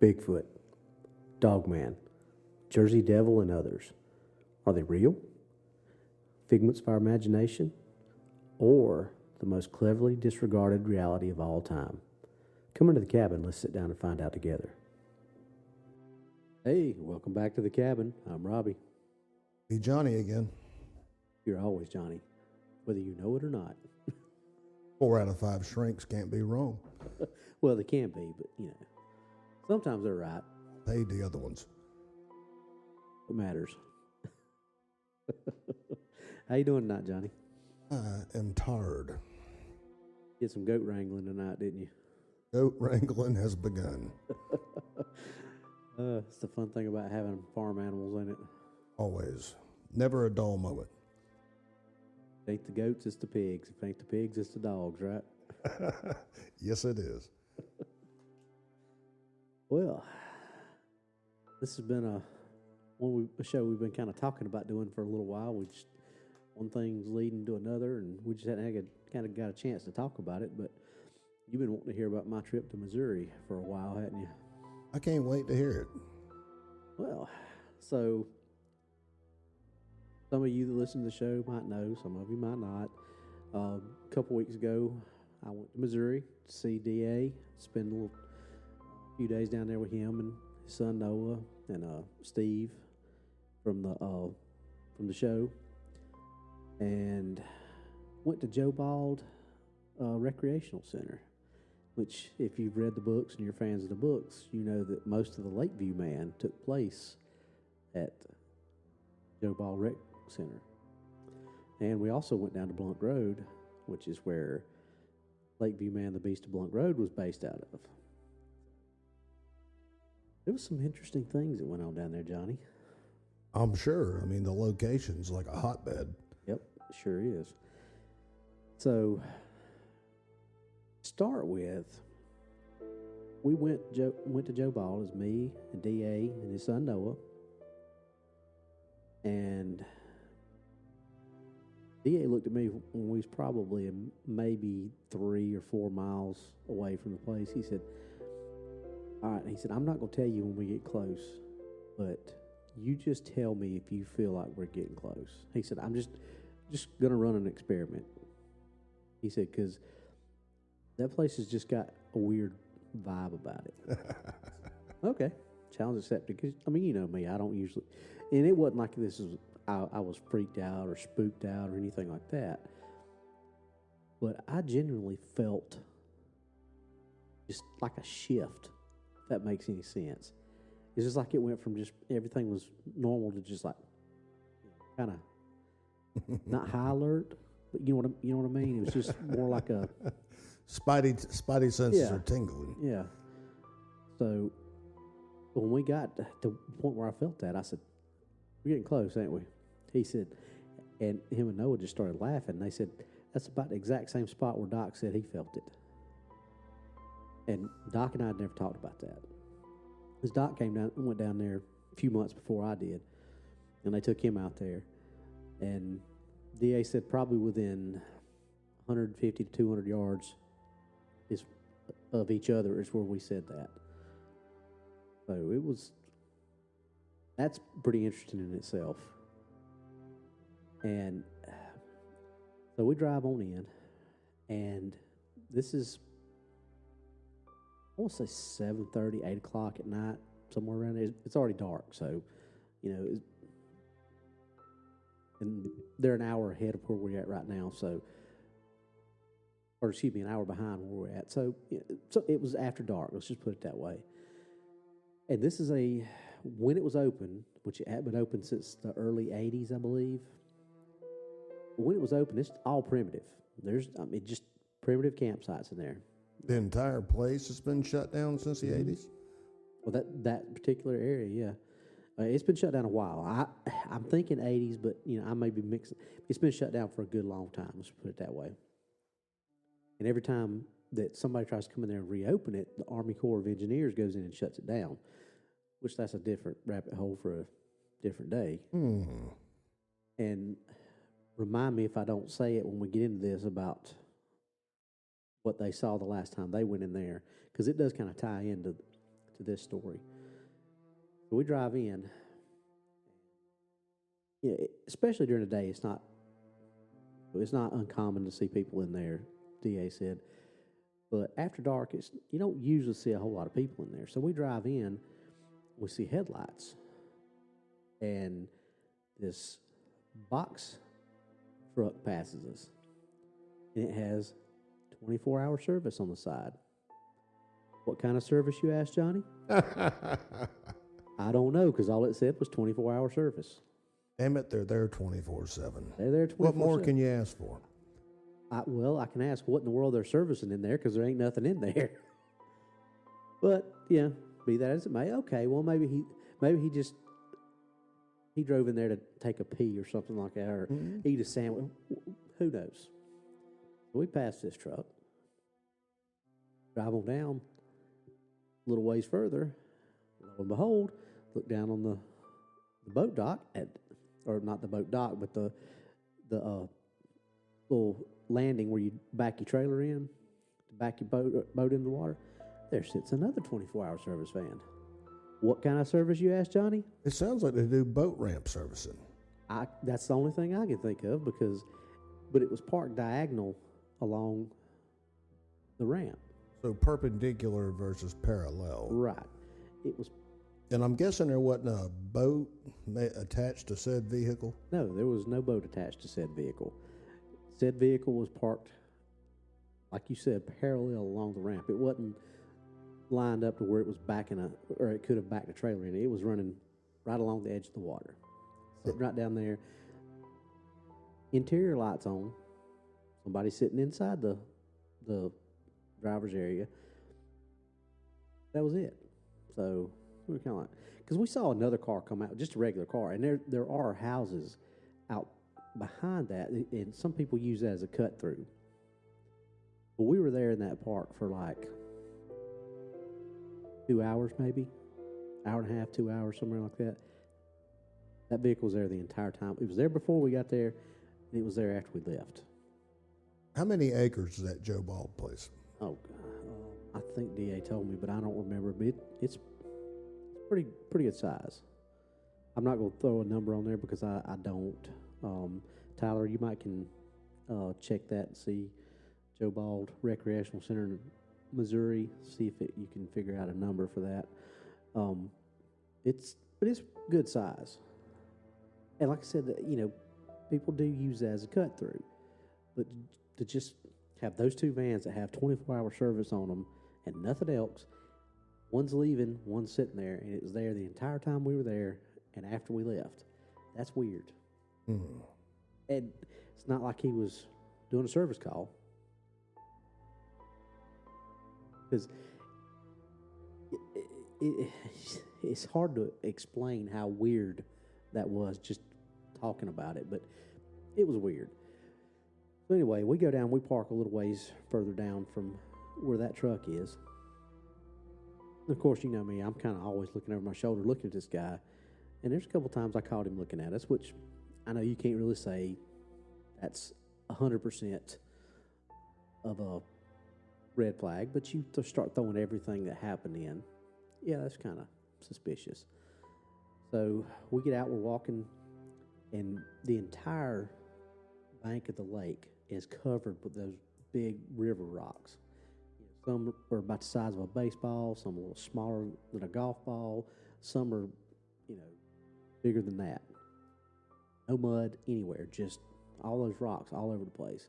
Bigfoot, Dogman, Jersey Devil, and others. Are they real? Figments of our imagination? Or the most cleverly disregarded reality of all time? Come into the cabin. Let's sit down and find out together. Hey, welcome back to the cabin. I'm Robbie. Be Johnny again. You're always Johnny, whether you know it or not. 4 out of 5 shrinks can't be wrong. Well, they can be, but, sometimes they're right. Paid the other ones. What matters? How you doing tonight, Johnny? I am tired. Did some goat wrangling tonight, didn't you? Goat wrangling has begun. It's the fun thing about having farm animals, ain't it? Always. Never a dull moment. If it ain't the goats, it's the pigs. If it ain't the pigs, it's the dogs, right? Yes, it is. Well, this has been a show we've been kind of talking about doing for a little while. One thing's leading to another, and we just hadn't got a chance to talk about it. But you've been wanting to hear about my trip to Missouri for a while, hadn't you? I can't wait to hear it. Well, so some of you that listen to the show might know, some of you might not. A couple weeks ago, I went to Missouri to see DA, spend a few days down there with him and his son Noah and Steve from the show, and went to Joe Bald Recreational Center, which, if you've read the books and you're fans of the books, you know that most of the Lakeview Man took place at Joe Ball Rec Center. And we also went down to Blunt Road, which is where Lakeview Man, the Beast of Blunt Road, was based out of. There was some interesting things that went on down there, Johnny. I'm sure. I mean, the location's like a hotbed. Yep, sure is. So, start with, we went to Joe Ball as me and DA and his son Noah, and DA looked at me when we was probably maybe 3 or 4 miles away from the place. He said, "All right," he said, "I'm not going to tell you when we get close, but you just tell me if you feel like we're getting close." He said, "I'm just going to run an experiment." He said, "Because that place has just got a weird vibe about it." Okay, challenge accepted. Because, you know me, I don't usually, and it wasn't like I was freaked out or spooked out or anything like that. But I genuinely felt just like a shift, if that makes any sense. It's just like it went from just everything was normal to just like kind of not high alert, but you know what I mean. It was just more like a Spidey senses are tingling. Yeah. So when we got to the point where I felt that, I said, "We're getting close, ain't we?" He said, and him and Noah just started laughing. They said, "That's about the exact same spot where Doc said he felt it." And Doc and I had never talked about that. Because Doc went down there a few months before I did, and they took him out there. And DA said probably within 150 to 200 yards of each other is where we said that. So that's pretty interesting in itself. And so we drive on in, and this is, I want to say 7:30, 8 o'clock at night, somewhere around there. It's already dark, so, and they're an hour ahead of where we're at right now, an hour behind where we're at. So it was after dark, let's just put it that way. And this is when it was open, which it had been open since the early 80s, I believe. When it was open, it's all primitive. There's, just primitive campsites in there. The entire place has been shut down since the 80s? Well, that particular area, yeah. It's been shut down a while. I'm thinking 80s, but, I may be mixing. It's been shut down for a good long time, let's put it that way. And every time that somebody tries to come in there and reopen it, the Army Corps of Engineers goes in and shuts it down, which that's a different rabbit hole for a different day. And remind me if I don't say it when we get into this about what they saw the last time they went in there, because it does kind of tie into to this story. So we drive in. Yeah, especially during the day, it's not uncommon to see people in there. DA said, but after dark, you don't usually see a whole lot of people in there. So we drive in, we see headlights, and this box truck passes us, and it has 24-hour service on the side. What kind of service, you ask, Johnny? I don't know, because all it said was 24-hour service. Damn it, they're there 24/7. They're there 24/7. What more can you ask for? I can ask what in the world they're servicing in there, because there ain't nothing in there. But yeah, be that as it may. Okay, well maybe he drove in there to take a pee or something like that, or eat a sandwich. Who knows? We passed this truck, drive on down a little ways further. Lo and behold, look down on the boat dock or not the boat dock, but the little landing where you back your trailer in, back your boat in the water. There sits another 24-hour service van. What kind of service, you ask, Johnny? It sounds like they do boat ramp servicing. That's the only thing I can think of, but it was parked diagonal along the ramp. So perpendicular versus parallel. Right. It was. And I'm guessing there wasn't a boat attached to said vehicle? No, there was no boat attached to said vehicle. Said vehicle was parked, like you said, parallel along the ramp. It wasn't lined up to where it was or it could have backed a trailer in. It was running right along the edge of the water. Sitting right down there. Interior lights on. Somebody sitting inside the driver's area. That was it. So we were kind of like, because we saw another car come out, just a regular car, and there are houses out behind that, and some people use that as a cut through. But we were there in that park for like 2 hours, maybe hour and a half, 2 hours, somewhere like that. That vehicle was there the entire time. It was there before we got there, and it was there after we left. How many acres is that Joe Bald place? Oh, I think DA told me, but I don't remember. But it's pretty good size. I'm not going to throw a number on there because I don't. Tyler, you might can check that and see Joe Bald Recreational Center in Missouri. See if you can figure out a number for that. It's good size. And like I said, people do use that as a cut through, but to just have those two vans that have 24-hour service on them and nothing else, one's leaving, one's sitting there, and it was there the entire time we were there and after we left. That's weird. Mm-hmm. And it's not like he was doing a service call. Because it's hard to explain how weird that was just talking about it, but it was weird. So anyway, we go down, we park a little ways further down from where that truck is. Of course, you know me, I'm kind of always looking over my shoulder, looking at this guy. And there's a couple times I caught him looking at us, which I know you can't really say that's 100% of a red flag, but you start throwing everything that happened in. Yeah, that's kind of suspicious. So we get out, we're walking, and the entire bank of the lake is covered with those big river rocks. Some are about the size of a baseball, some a little smaller than a golf ball, some are, bigger than that. No mud anywhere, just all those rocks all over the place.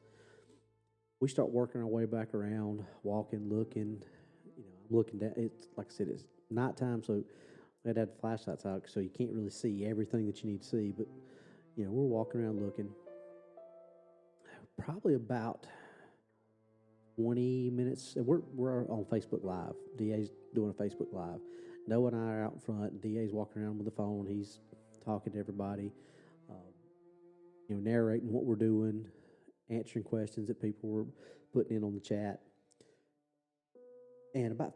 We start working our way back around, walking, looking. I'm looking down. It's like I said, it's nighttime, so we had to have the flashlights out, so you can't really see everything that you need to see. But we're walking around looking. Probably about 20 minutes. We're on Facebook Live. DA's doing a Facebook Live. Noah and I are out in front. DA's walking around with the phone. He's talking to everybody, narrating what we're doing, answering questions that people were putting in on the chat. And about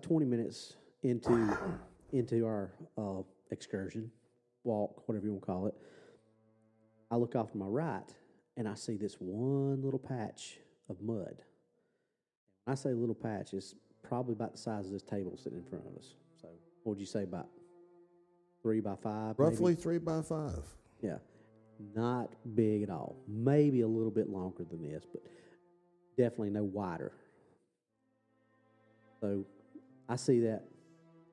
20 minutes into our excursion, walk, whatever you want to call it, I look off to my right, and I see this one little patch of mud. When I say little patch, it's probably about the size of this table sitting in front of us. So, what would you say, about 3 by 5? Roughly maybe? 3 by 5. Yeah, not big at all. Maybe a little bit longer than this, but definitely no wider. So, I see that.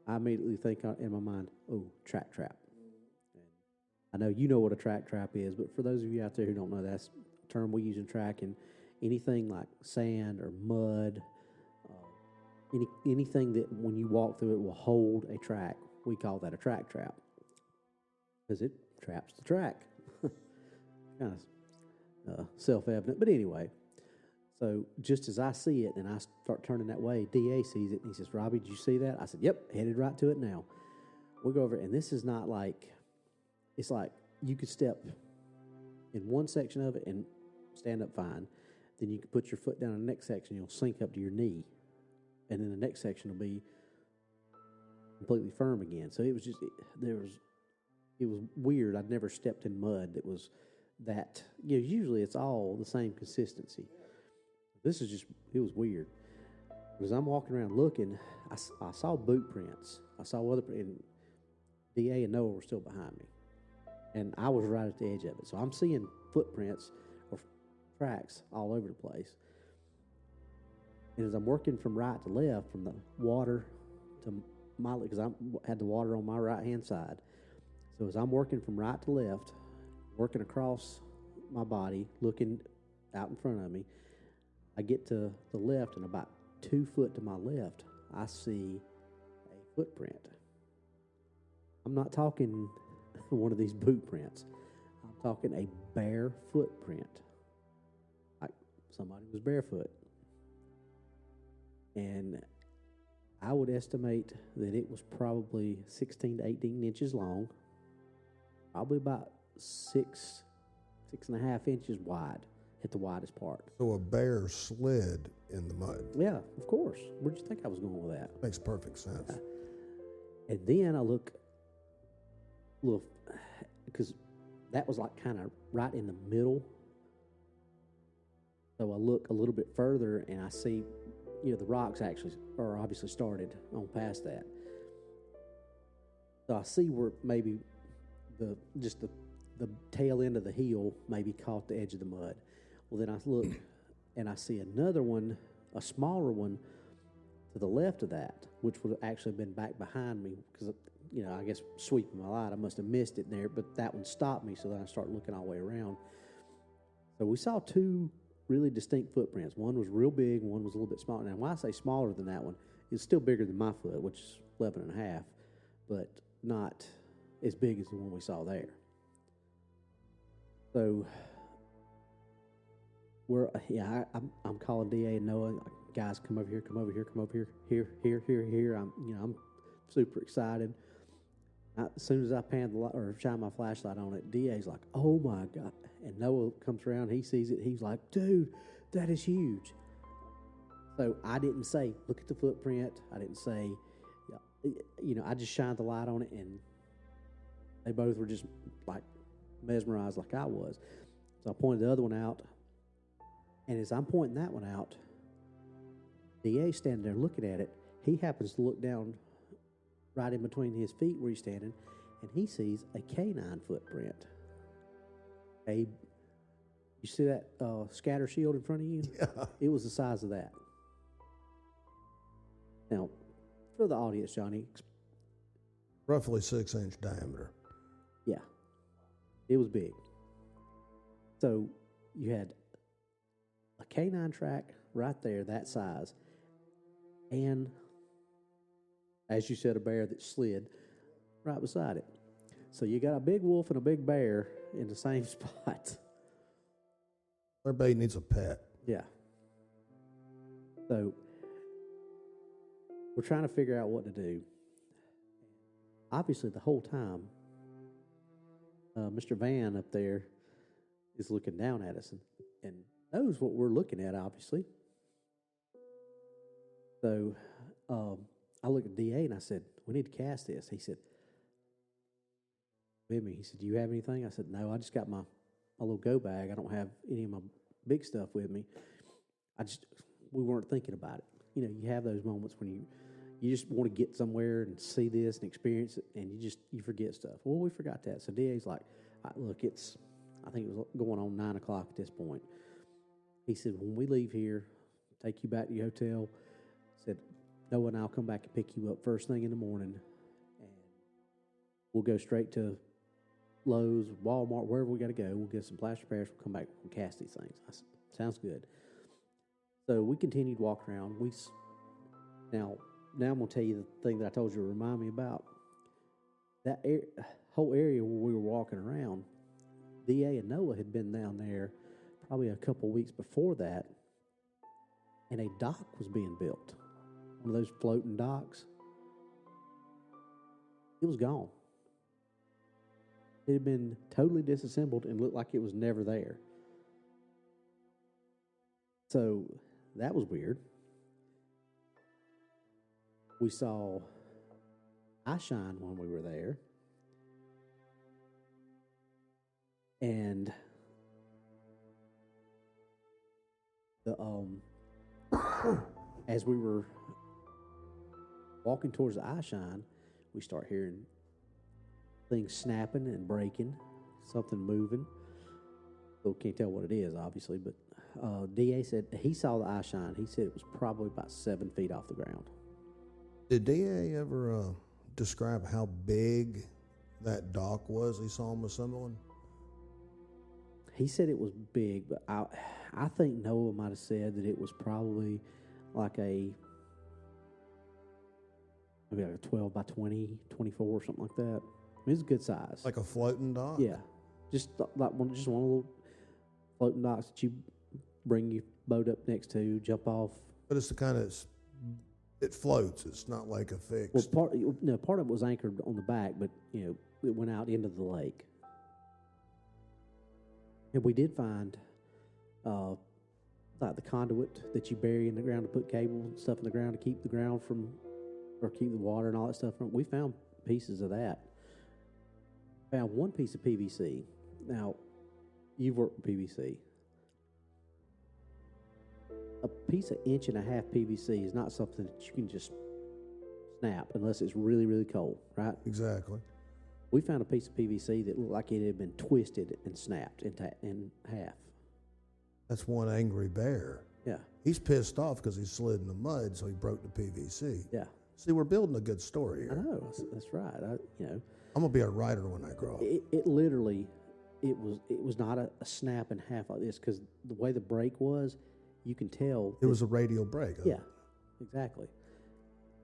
I immediately think in my mind, oh, track trap. I know you know what a track trap is, but for those of you out there who don't know, that's a term we use in tracking. Anything like sand or mud, anything that when you walk through it will hold a track, we call that a track trap because it traps the track. Kind of self-evident, but anyway. So just as I see it and I start turning that way, DA sees it and he says, "Robbie, did you see that?" I said, "Yep, headed right to it now." We go over, and this is not like, it's like you could step in one section of it and stand up fine. Then you can put your foot down in the next section, you'll sink up to your knee. And then the next section will be completely firm again. So it was just, it was weird. I'd never stepped in mud that was that, usually it's all the same consistency. This is just, it was weird. As I'm walking around looking, I saw boot prints. I saw and DA and Noah were still behind me. And I was right at the edge of it. So I'm seeing footprints or tracks all over the place. And as I'm working from right to left, from the water to my, because I had the water on my right-hand side. So as I'm working from right to left, working across my body, looking out in front of me, I get to the left, and about 2 foot to my left, I see a footprint. I'm not talking one of these boot prints. I'm talking a bare footprint. Like somebody was barefoot. And I would estimate that it was probably 16 to 18 inches long, probably about 6.5 inches wide at the widest part. So a bear slid in the mud. Yeah, of course. Where'd you think I was going with that? Makes perfect sense. And then I look, because that was like kind of right in the middle. So I look a little bit further and I see, the rocks actually are obviously started on past that. So I see where maybe the tail end of the heel maybe caught the edge of the mud. Well, then I look and I see another one, a smaller one, to the left of that, which would have actually been back behind me because, I guess sweeping my light, I must have missed it there, but that one stopped me, so then I started looking all the way around. So we saw 2 really distinct footprints. One was real big, one was a little bit smaller. Now, when I say smaller than that one, it's still bigger than my foot, which is 11 and a half, but not as big as the one we saw there. So I'm calling DA and Noah, guys, come over here, come over here, come over here, here. I'm super excited. As soon as I pan the light or shine my flashlight on it, DA's like, "Oh my God!" And Noah comes around, he sees it, he's like, "Dude, that is huge." So I didn't say, "Look at the footprint." I didn't say, I just shined the light on it, and they both were just like mesmerized like I was. So I pointed the other one out. And as I'm pointing that one out, DA's standing there looking at it. He happens to look down right in between his feet where he's standing, and he sees a canine footprint. You see that scatter shield in front of you? Yeah. It was the size of that. Now, for the audience, Johnny. Roughly 6-inch diameter. Yeah. It was big. So you had a canine track right there, that size, and, as you said, a bear that slid right beside it. So you got a big wolf and a big bear in the same spot. Everybody needs a pet. Yeah. So we're trying to figure out what to do. Obviously, the whole time, Mr. Van up there is looking down at us and knows what we're looking at, obviously. So I looked at DA and I said, "We need to cast this." He said, "With me?" He said, "Do you have anything?" I said, "No, I just got my little go bag. I don't have any of my big stuff with me. We weren't thinking about it." you have those moments when you just want to get somewhere and see this and experience it, and you forget stuff. Well, we forgot that. So DA's like, look, I think it was going on 9 o'clock at this point. He said, when we leave here, take you back to your hotel. Said, Noah and I'll come back and pick you up first thing in the morning, and we'll go straight to Lowe's, Walmart, wherever we got to go. We'll get some plaster repairs. We'll come back and cast these things. I said, sounds good. So we continued walking around. Now I'm going to tell you the thing that I told you to remind me about. That whole area where we were walking around, DA and Noah had been down there probably a couple weeks before that, and a dock was being built. One of those floating docks. It was gone. It had been totally disassembled and looked like it was never there. So that was weird. We saw iShine when we were there. And as we were walking towards the iShine, we start hearing things snapping and breaking, something moving. So can't tell what it is, obviously, but DA said he saw the iShine. He said it was probably about 7 feet off the ground. Did DA ever describe how big that dock was he saw him assembling? He said it was big, but I think Noah might have said that it was probably like maybe like a 12 by 20, 24 or something like that. I mean, it's a good size. Like a floating dock? Yeah. Just like one of little floating docks that you bring your boat up next to, jump off. But it's the kind of, it floats. It's not like a fixed. Well, part of it was anchored on the back, but, it went out into the lake. And we did find like the conduit that you bury in the ground to put cable and stuff in the ground to keep the ground from, or keep the water and all that stuff from. We found pieces of that. Found one piece of PVC. Now, you've worked with PVC. A piece of 1.5 inch PVC is not something that you can just snap unless it's really, really cold, right? Exactly. We found a piece of PVC that looked like it had been twisted and snapped in half. That's one angry bear. Yeah. He's pissed off because he slid in the mud, so he broke the PVC. Yeah. See, we're building a good story here. I know. That's right. I'm gonna be a writer when I grow up. It literally, it was not a snap in half like this, because the way the break was, you can tell. It was a radial break. Yeah, exactly.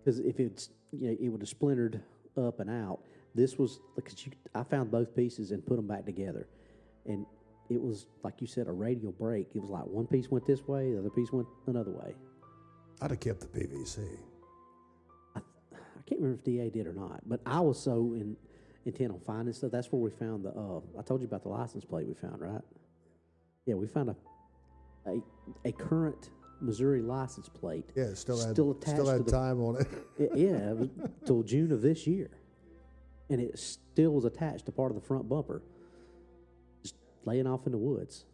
Because if it's, it would have splintered up and out. This was, because I found both pieces and put them back together. And it was, like you said, a radial break. It was like one piece went this way, the other piece went another way. I'd have kept the PVC. I can't remember if DA did or not, but I was so intent on finding stuff. That's where we found I told you about the license plate we found, right? Yeah, we found a current Missouri license plate. Yeah, it still had attached time on it. It was till June of this year. And it still was attached to part of the front bumper, just laying off in the woods.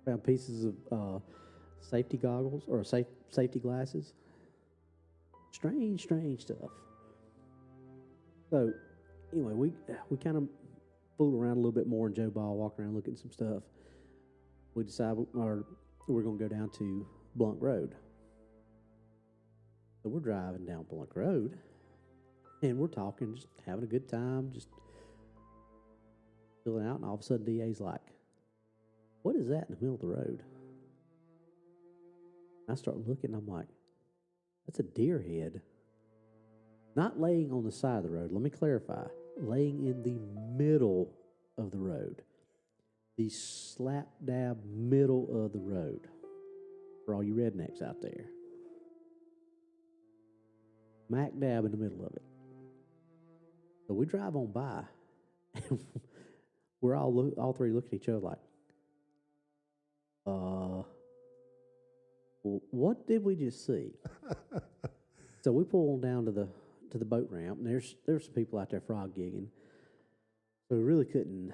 Found pieces of safety goggles or safety glasses. Strange stuff. So, anyway, we kind of fooled around a little bit more in Joe Ball, walking around looking at some stuff. We decided we're going to go down to Blunt Road. So we're driving down Blunt Road. And we're talking, just having a good time, just chilling out, and all of a sudden DA's like, what is that in the middle of the road? I start looking, and I'm like, that's a deer head. Not laying on the side of the road, let me clarify, laying in the middle of the road. The slap dab middle of the road. For all you rednecks out there. Smack dab in the middle of it. So we drive on by, and we're all three looking at each other like, well, what did we just see? So we pull on down to the boat ramp, and there's some people out there frog gigging. So we really couldn't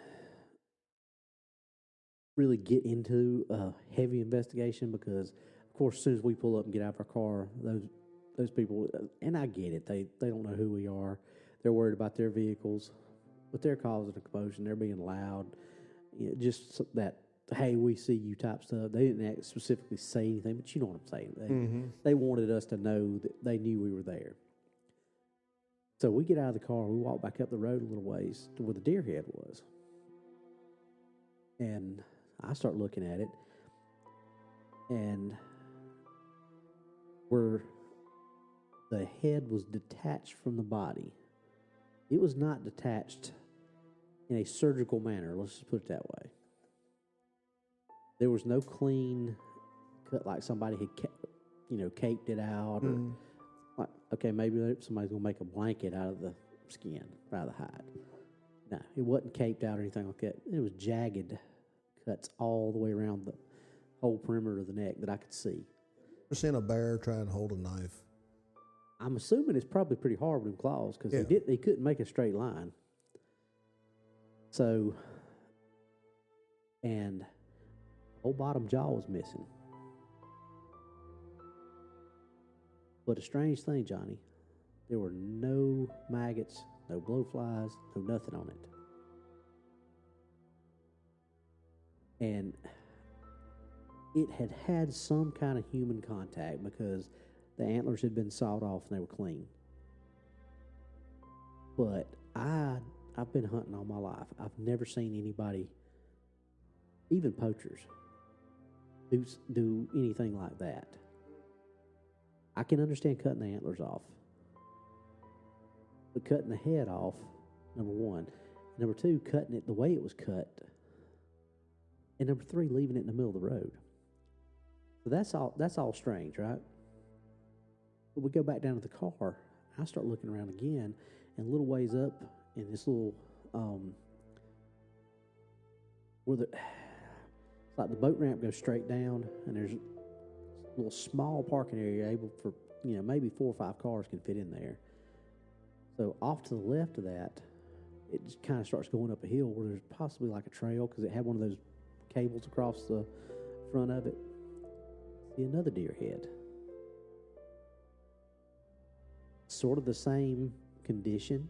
get into a heavy investigation because, of course, as soon as we pull up and get out of our car, those people, and I get it, they don't know who we are. They're worried about their vehicles, but they're causing a commotion. They're being loud. Just that, hey, we see you type stuff. They didn't specifically say anything, but you know what I'm saying. They wanted us to know that they knew we were there. So we get out of the car, we walk back up the road a little ways to where the deer head was. And I start looking at it, and where the head was detached from the body, it was not detached in a surgical manner, let's just put it that way. There was no clean cut like somebody had, caped it out, or like, okay, maybe somebody's gonna make a blanket out of the skin, out of the hide. No, it wasn't caped out or anything like that. It was jagged cuts all the way around the whole perimeter of the neck that I could see. Ever seen a bear try and hold a knife? I'm assuming it's probably pretty hard with them claws because they couldn't make a straight line. So, and the whole bottom jaw was missing. But a strange thing, Johnny, there were no maggots, no blowflies, no nothing on it. And it had some kind of human contact because the antlers had been sawed off and they were clean. But I've been hunting all my life. I've never seen anybody, even poachers, do anything like that. I can understand cutting the antlers off. But cutting the head off, number one. Number two, cutting it the way it was cut. And number three, leaving it in the middle of the road. So that's all strange, right? But we go back down to the car. I start looking around again, and a little ways up in this little it's like the boat ramp goes straight down, and there's a little small parking area able for maybe 4 or 5 cars can fit in there. So off to the left of that, it just kind of starts going up a hill where there's possibly like a trail because it had one of those cables across the front of it. See another deer head. Sort of the same condition,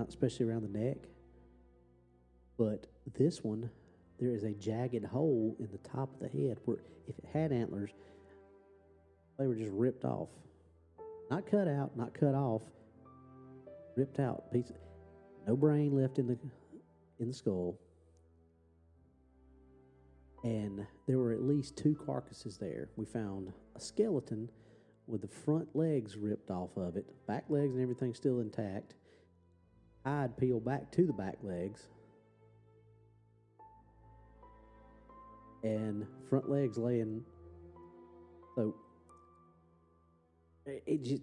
especially around the neck. But this one, there is a jagged hole in the top of the head where if it had antlers, they were just ripped off. Not cut out, not cut off, ripped out. Piece. No brain left in the skull. And there were at least 2 carcasses there. We found a skeleton with the front legs ripped off of it, back legs and everything still intact, hide peeled back to the back legs, and front legs laying. So it just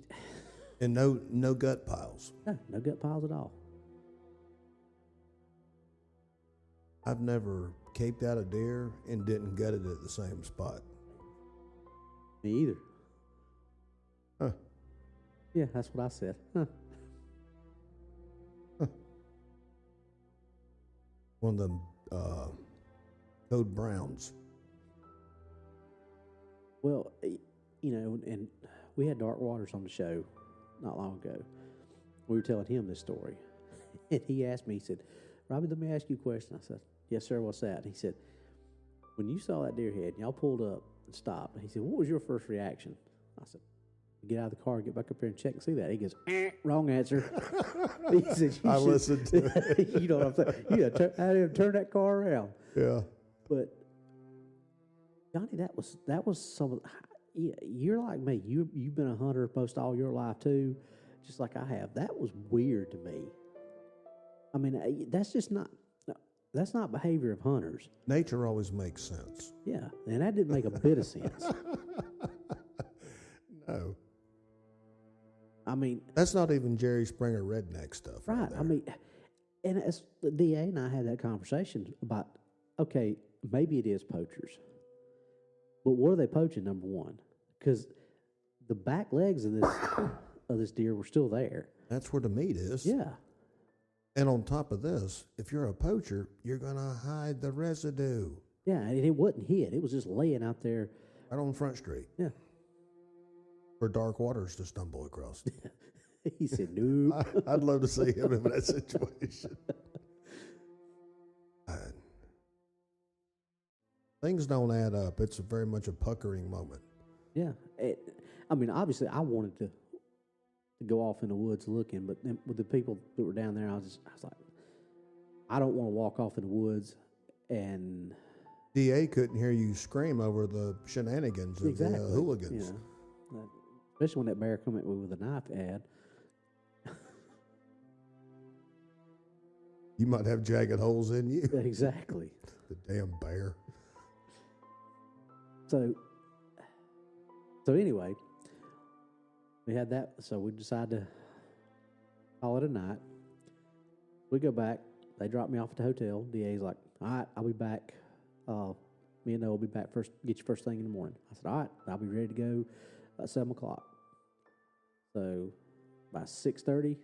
and no gut piles. No gut piles at all. I've never caped out a deer and didn't gut it at the same spot. Me either. Huh. Yeah, that's what I said. Huh. One of them Code Browns. Well, and we had Dark Waters on the show not long ago. We were telling him this story. And he asked me, he said, Robbie, let me ask you a question. I said, yes, sir, what's that? And he said, when you saw that deer head and y'all pulled up and stopped, and he said, what was your first reaction? I said, get out of the car, get back up here and check and see that. He goes, wrong answer. He said, I listened to it. You know what I'm saying? You had to turn that car around. Yeah. But Johnny, that was some of you're like me. You've been a hunter most all your life too, just like I have. That was weird to me. I mean, that's not behavior of hunters. Nature always makes sense. Yeah, and that didn't make a bit of sense. No. I mean, that's not even Jerry Springer redneck stuff. Right. I mean, and as the DA and I had that conversation about, okay, maybe it is poachers, but what are they poaching? Number one, because the back legs of this deer were still there. That's where the meat is. Yeah. And on top of this, if you're a poacher, you're going to hide the residue. Yeah, and it wasn't hid. It was just laying out there Right on Front Street. Yeah. For Dark Waters to stumble across. He said, "No." I'd love to see him in that situation. Things don't add up. It's very much a puckering moment. Yeah. I mean, obviously, I wanted to go off in the woods looking, but then with the people that were down there, I was like, I don't want to walk off in the woods and. DA couldn't hear you scream over the shenanigans of the hooligans. You know, especially when that bear come at me with a knife ad. You might have jagged holes in you. Exactly. The damn bear. So anyway, we had that. So we decided to call it a night. We go back. They drop me off at the hotel. DA's like, "All right, I'll be back. Me and Noah will be back first. Get you first thing in the morning." I said, "All right, I'll be ready to go at 7:00." So by 6:30,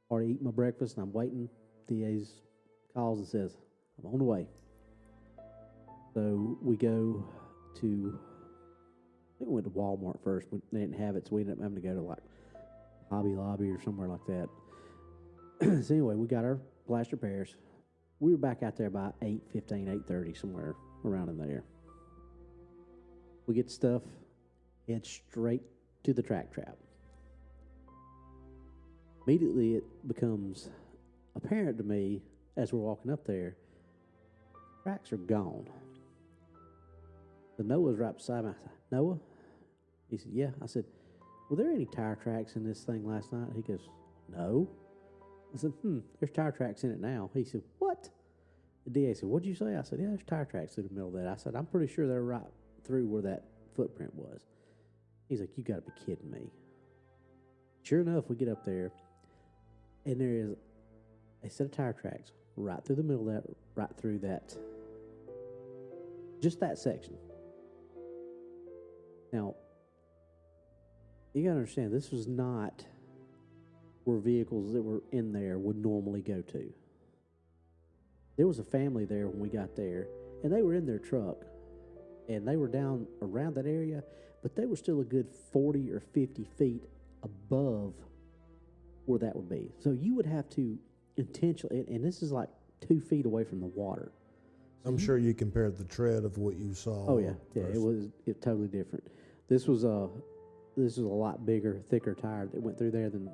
already eaten my breakfast, and I'm waiting. DA's calls and says, "I'm on the way." So we go to, I think we went to Walmart first. They didn't have it, so we ended up having to go to like Hobby Lobby or somewhere like that. So anyway, we got our blaster pairs. We were back out there by 8:15, 8:30, somewhere around in there. We get stuff, head straight to the track trap. Immediately, it becomes apparent to me as we're walking up there, tracks are gone. So Noah's right beside me. I said, "Noah?" He said, "Yeah." I said, "Were there any tire tracks in this thing last night?" He goes, "No." I said, "There's tire tracks in it now." He said, "What?" The DA said, "What'd you say?" I said, "Yeah, there's tire tracks through the middle of that." I said, "I'm pretty sure they're right through where that footprint was." He's like, "You got to be kidding me." Sure enough, we get up there, and there is a set of tire tracks right through the middle of that, right through that, just that section. Now, you got to understand, this was not where vehicles that were in there would normally go to. There was a family there when we got there, and they were in their truck, and they were down around that area, but they were still a good 40 or 50 feet above where that would be. So you would have to intentionally, and this is like 2 feet away from the water. So I'm sure you compared the tread of what you saw. Oh yeah, it was totally different. This was a lot bigger, thicker tire that went through there than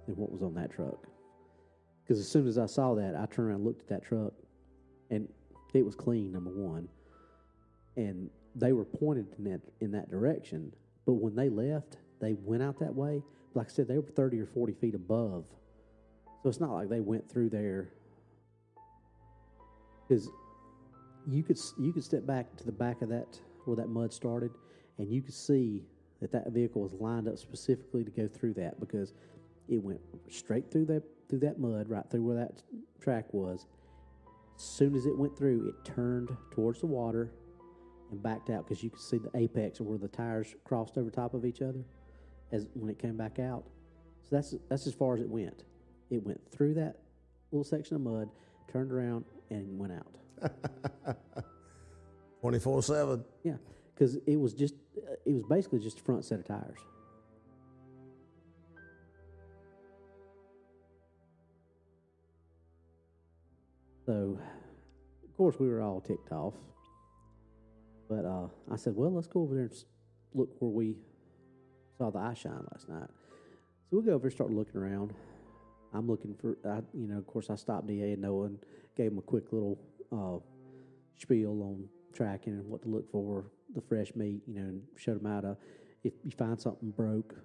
what was on that truck. Because as soon as I saw that, I turned around and looked at that truck, and it was clean, number one. And they were pointed in that direction. But when they left, they went out that way. Like I said, they were 30 or 40 feet above. So it's not like they went through there. Because you could step back to the back of that, where that mud started, and you could see that vehicle was lined up specifically to go through that, because it went straight through that mud, right through where that track was. As soon as it went through, it turned towards the water and backed out, because you could see the apex of where the tires crossed over top of each other as when it came back out. So that's as far as it went. It went through that little section of mud, turned around, and went out. 24/7. Yeah, because it was basically just a front set of tires. So, of course, we were all ticked off. But I said, well, let's go over there and look where we saw the eye shine last night. So we go over and start looking around. I'm looking for, of course, I stopped DA and Noah and gave him a quick little spiel on tracking and what to look for, the fresh meat, and showed him how to, if you find something broke,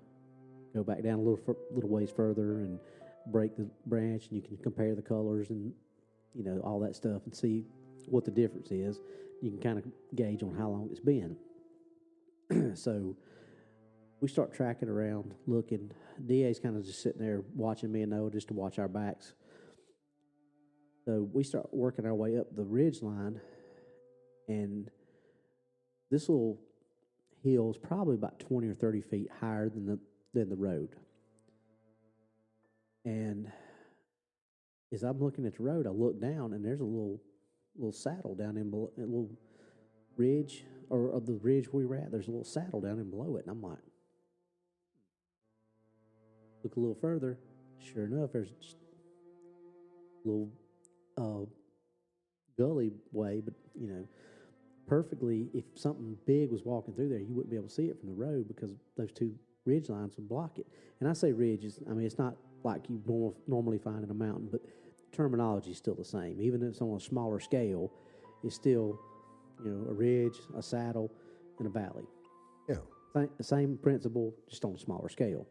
go back down a little ways further and break the branch, and you can compare the colors and, all that stuff and see what the difference is. You can kind of gauge on how long it's been. So we start tracking around, looking. DA's kind of just sitting there watching me and Noah just to watch our backs. So we start working our way up the ridge line, and this little hill is probably about 20 or 30 feet higher than the road. And as I'm looking at the road, I look down, and there's a little saddle down in below, a little ridge or of the ridge we were at, there's a little saddle down in below it. And I'm like, look a little further. Sure enough, there's just a little gully way, but, you know, perfectly, if something big was walking through there, you wouldn't be able to see it from the road because those two ridge lines would block it. And I say ridges, I mean, it's not like you normally find in a mountain, but terminology is still the same. Even if it's on a smaller scale, it's still, you know, a ridge, a saddle, and a valley. Yeah. The same principle, just on a smaller scale.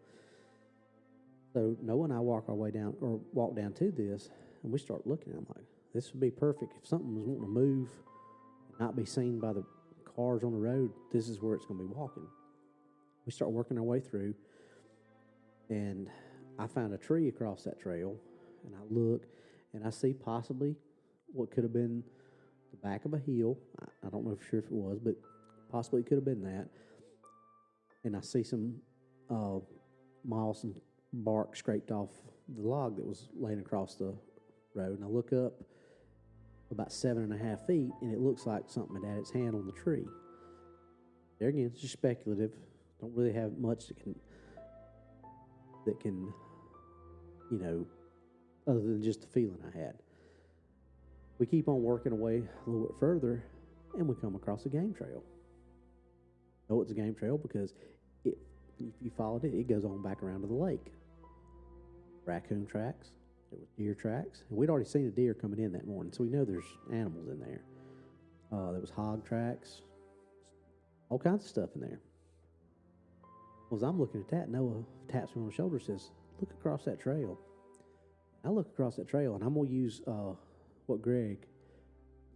So Noah and I walk down to this, and we start looking. I'm like, this would be perfect if something was wanting to move, and not be seen by the cars on the road. This is where it's going to be walking. We start working our way through, and I found a tree across that trail, and I look, and I see possibly what could have been the back of a hill. I don't know for sure if it was, but possibly it could have been that. And I see some moss and bark scraped off the log that was laying across the road. And I look up about 7.5 feet, and it looks like something had its hand on the tree. There again, it's just speculative. Don't really have much that can, you know, other than just the feeling I had. We keep on working away a little bit further, and we come across a game trail. I know it's a game trail because if you followed it, it goes on back around to the lake. Raccoon tracks, there was deer tracks, and we'd already seen a deer coming in that morning, so we know there's animals in there. There was hog tracks, all kinds of stuff in there. Well, as I'm looking at that, Noah taps me on the shoulder and says, look across that trail. I look across that trail, and I'm going to use what Greg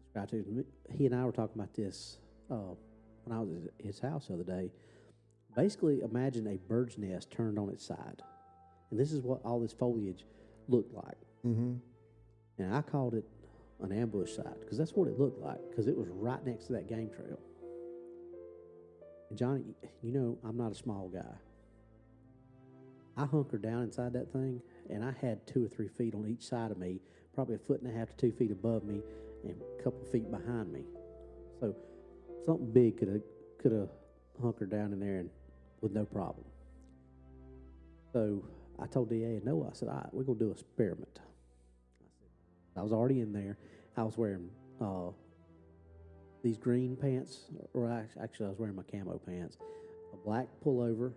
described to me. He and I were talking about this when I was at his house the other day. Basically, imagine a bird's nest turned on its side. And this is what all this foliage looked like. Mm-hmm. And I called it an ambush site because that's what it looked like, because it was right next to that game trail. And Johnny, you know, I'm not a small guy. I hunkered down inside that thing, and I had 2 or 3 feet on each side of me, probably 1.5 to 2 feet above me, and a couple of feet behind me. So something big could have hunkered down in there and with no problem. So I told DA and Noah, I said, all right, we're going to do an experiment. I was already in there. I was wearing these green pants, or actually I was wearing my camo pants, a black pullover,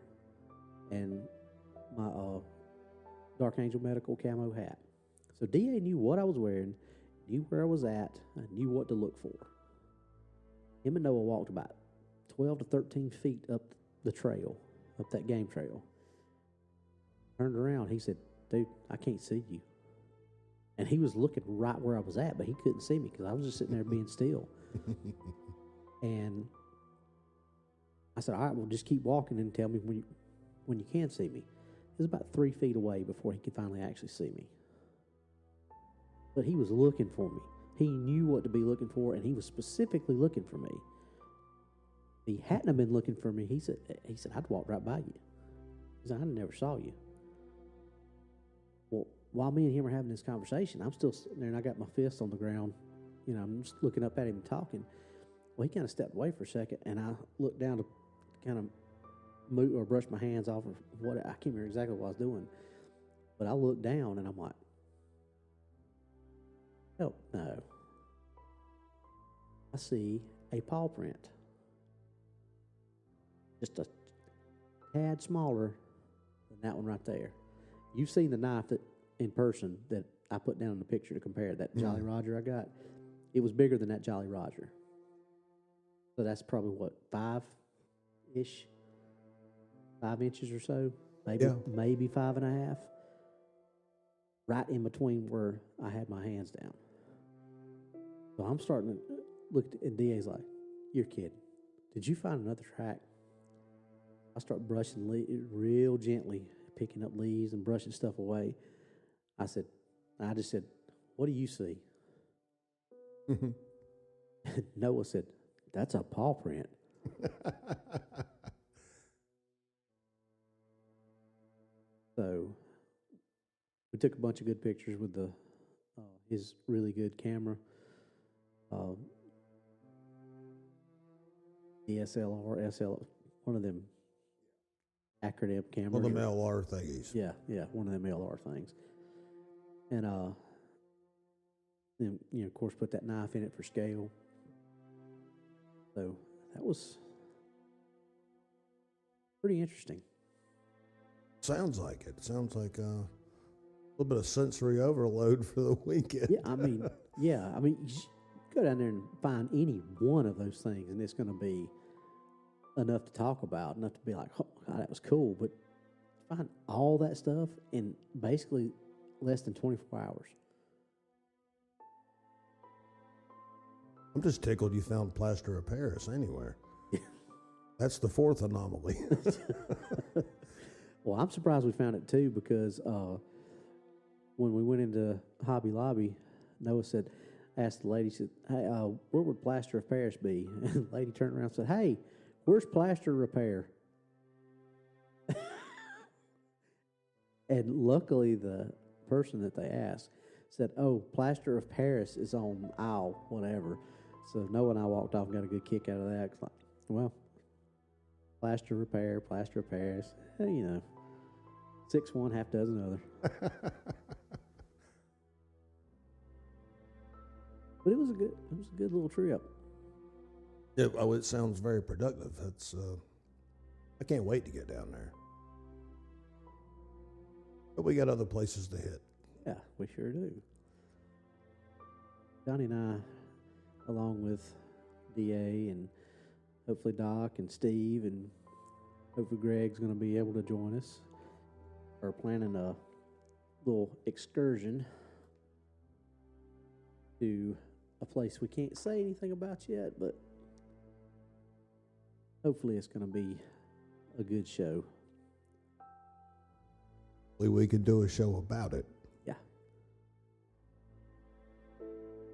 and my Dark Angel Medical camo hat. So DA knew what I was wearing, knew where I was at, and knew what to look for. Him and Noah walked about 12 to 13 feet up the trail, up that game trail. Turned around, he said, dude, I can't see you. And he was looking right where I was at, but he couldn't see me because I was just sitting there being still. And I said, all right, well, just keep walking and tell me when you can see me. It was about 3 feet away before he could finally actually see me. But he was looking for me. He knew what to be looking for, and he was specifically looking for me. If he hadn't have been looking for me, he said, I'd walk right by you. He said, I never saw you. Well, while me and him are having this conversation, I'm still sitting there, and I got my fist on the ground. You know, I'm just looking up at him and talking. Well, he kind of stepped away for a second, and I looked down to kind of move or brush my hands off, or what, I can't remember exactly what I was doing. But I looked down, and I'm like, oh, no. I see a paw print. Just a tad smaller than that one right there. You've seen the knife that in person that I put down in the picture to compare, that Jolly Roger I got. It was bigger than that Jolly Roger. So that's probably what, 5-ish? 5 inches or so? Maybe 5.5. Right in between where I had my hands down. So I'm starting to look at, and DA's like, you're kidding. Did you find another track? I start brushing real gently, picking up leaves and brushing stuff away. I just said, what do you see? Noah said, that's a paw print. So we took a bunch of good pictures with his really good camera. DSLR, SL, one of them acronym cameras. One of them LR thingies. Yeah, one of them LR things. And then of course, put that knife in it for scale. So that was pretty interesting. Sounds like it. Sounds like a little bit of sensory overload for the weekend. Yeah, I mean, you go down there and find any one of those things, and it's going to be enough to talk about, enough to be like, oh, God, that was cool. But find all that stuff in basically less than 24 hours. I'm just tickled you found plaster of Paris anywhere. Yeah. That's the fourth anomaly. Well, I'm surprised we found it too, because when we went into Hobby Lobby, Noah asked the lady, said, "Hey, where would plaster of Paris be?" And the lady turned around and said, "Hey, where's plaster repair?" And luckily, the person that they asked said, "Oh, plaster of Paris is on aisle whatever." So Noah and I walked off and got a good kick out of that. It's like, well, plaster repair, plaster of Paris, 6 one, half dozen other. But it was a good little trip. It sounds very productive. That's I can't wait to get down there. But we got other places to hit. Yeah, we sure do. Johnny and I, along with DA and hopefully Doc and Steve, and hopefully Greg's going to be able to join us, are planning a little excursion to a place we can't say anything about yet, but hopefully it's going to be a good show. We could do a show about it. Yeah.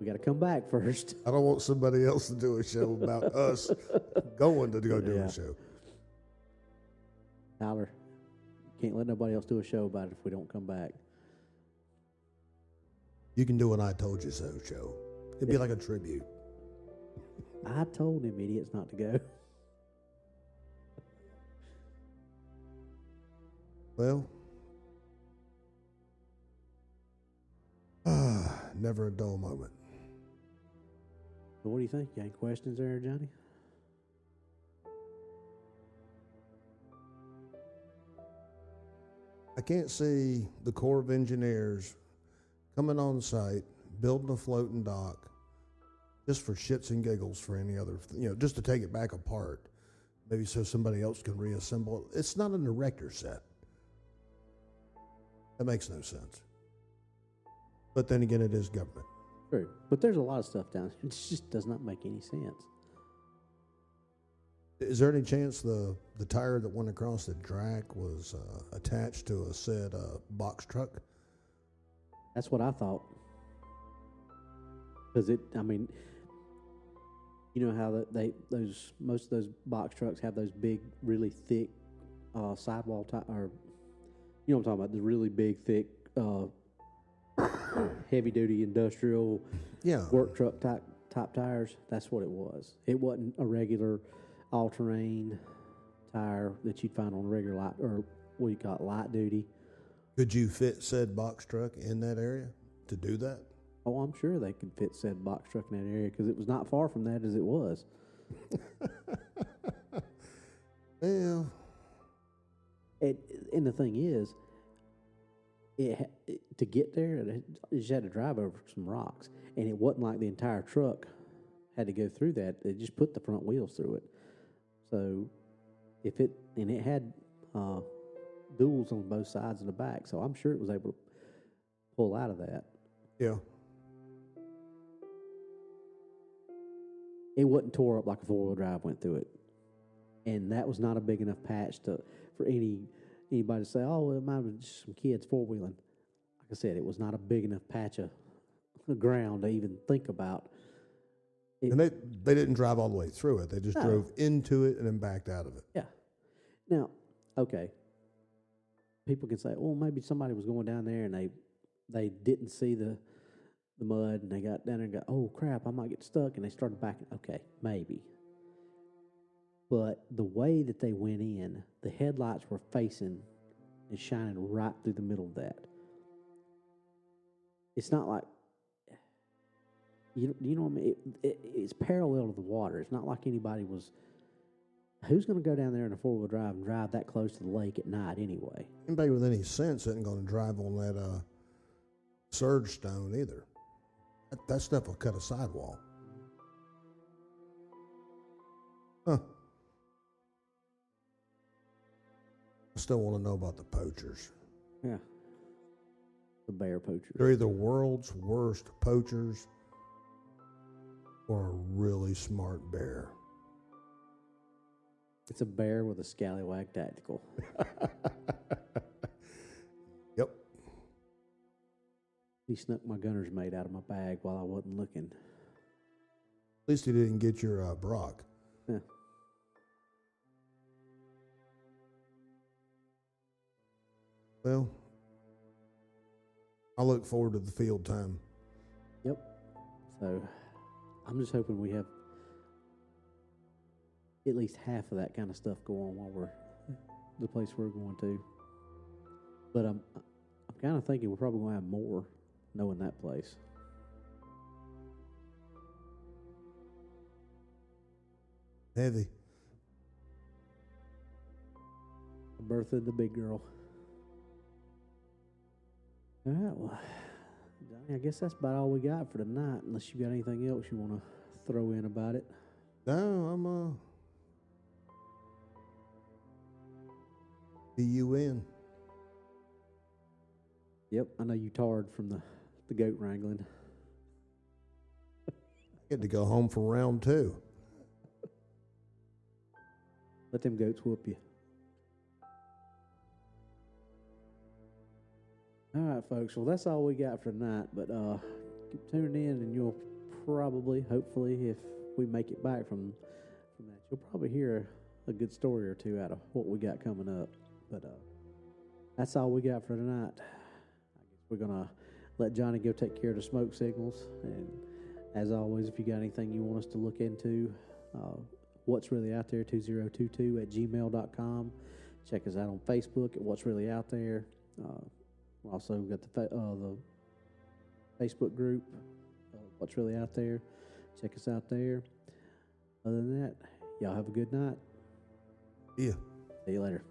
We got to come back first. I don't want somebody else to do a show about us going to go do Yeah. a show. Tyler, can't let nobody else do a show about it if we don't come back. You can do an I Told You So show. It'd be like a tribute. I told them idiots not to go. Well, never a dull moment. So what do you think? You got any questions there, Johnny? I can't see the Corps of Engineers coming on site, building a floating dock, just for shits and giggles for any other, just to take it back apart, maybe so somebody else can reassemble it. It's not an erector set. That makes no sense. But then again, it is government. True. But there's a lot of stuff down there. It just does not make any sense. Is there any chance the tire that went across the track was attached to a said box truck? That's what I thought. Because you know how most of those box trucks have those big, really thick sidewall or you know what I'm talking about, the really big, thick, heavy-duty industrial work truck type tires. That's what it was. It wasn't a regular all-terrain tire that you'd find on regular light, or what do you call it, light duty. Could you fit said box truck in that area to do that? Oh, I'm sure they could fit said box truck in that area, because it was not far from that as it was. Well, And the thing is, to get there, you just had to drive over some rocks, and it wasn't like the entire truck had to go through that. They just put the front wheels through it. So it had duals on both sides and the back, so I'm sure it was able to pull out of that. yeah. It wasn't tore up like a 4-wheel drive went through it, and that was not a big enough patch for anybody to say, "Oh, it might have been just some kids 4-wheeling." Like I said, it was not a big enough patch of ground to even think about. And they didn't drive all the way through it. They just No. drove into it and then backed out of it. Yeah. Now, okay. People can say, "Well, maybe somebody was going down there and they didn't see the mud, and they got down there and go, oh crap, I might get stuck," and they started backing. Okay, maybe. But the way that they went in, the headlights were facing and shining right through the middle of that. It's not like, you know what I mean? It's parallel to the water. It's not like anybody was. Who's going to go down there in a 4-wheel drive and drive that close to the lake at night anyway? Anybody with any sense isn't going to drive on that surge stone either. That stuff will cut a sidewall. Huh. I still want to know about the poachers. Yeah. The bear poachers. They're either world's worst poachers or a really smart bear. It's a bear with a scallywag tactical. Yep. He snuck my gunner's mate out of my bag while I wasn't looking. At least he didn't get your Brock. Yeah. Well, I look forward to the field time. Yep. So I'm just hoping we have at least half of that kind of stuff go on while we're the place we're going to. But I'm kind of thinking we're probably going to have more knowing that place. Heavy. Bertha and the big girl. All right, well, Johnny, I guess that's about all we got for tonight, unless you got anything else you want to throw in about it. No, I'm BUN. Yep, I know you tired from the goat wrangling. Get to go home for round 2. Let them goats whoop you. All right, folks. Well, that's all we got for tonight. But keep tuning in, and you'll probably, hopefully, if we make it back from that, you'll probably hear a good story or two out of what we got coming up. But that's all we got for tonight. I guess we're gonna let Johnny go take care of the smoke signals. And as always, if you got anything you want us to look into, What's Really Out There 2022@gmail.com. Check us out on Facebook at What's Really Out There. We also got the Facebook group, What's Really Out There. Check us out there. Other than that, y'all have a good night. Yeah. See you later.